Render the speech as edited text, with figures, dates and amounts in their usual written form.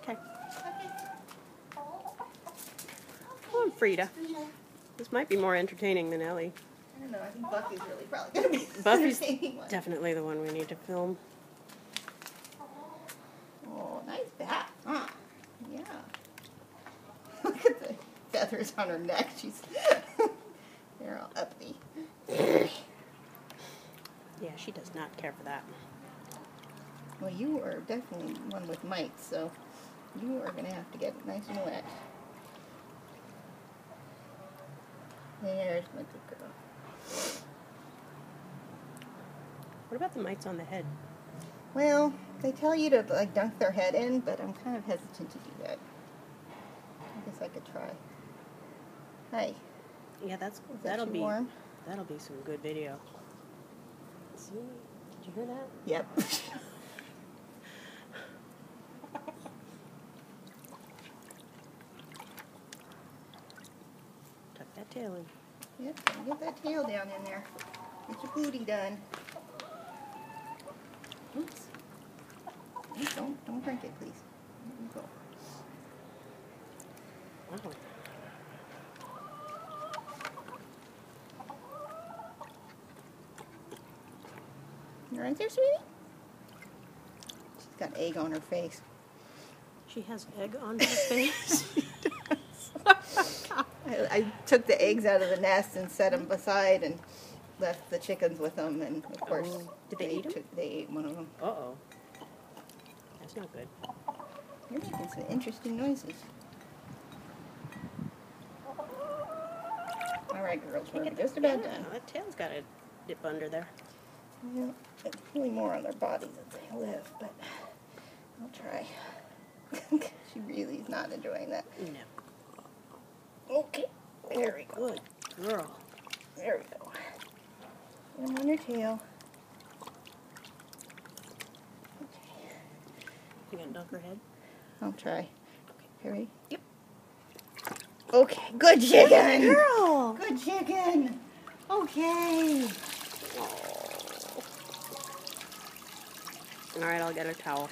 Okay. Okay. Come on, Frida. This might be more entertaining than Ellie. I don't know. I think Buffy's really probably going to be the Buffy's entertaining one. definitely the one we need to film. Oh, nice bat. Huh? Yeah. Look at the feathers on her neck. She's they're all uppity. Yeah, she does not care for that. Well, you are definitely one with mites, so you are going to have to get it nice and wet. There's my good girl. What about the mites on the head? Well, they tell you to like dunk their head in, but I'm kind of hesitant to do that. I guess I could try. Hi. Yeah, that'll be some good video. See? Did you hear that? Yep. Tuck that tail in. Yep, gotta get that tail down in there. Get your booty done. Oops. Don't drink it, please. There you go. Wow. You right there, sweetie? She's got egg on her face. She has egg on her face? I took the eggs out of the nest and set them beside and left the chickens with them, and of course did they eat them? They ate one of them. Uh-oh. That's not good. You're making some interesting noises. All right, girls, we're just about done. That tail's got to dip under there. Well, it's really more on their bodies that they live, but I'll try. She really is not enjoying that. No. Okay, there we go. Good girl. There we go. Put them on your tail. Okay. You gonna dunk her head? I'll try. Okay, ready? Yep. Okay, good chicken! Good girl! Good chicken! Okay. Alright, I'll get a towel.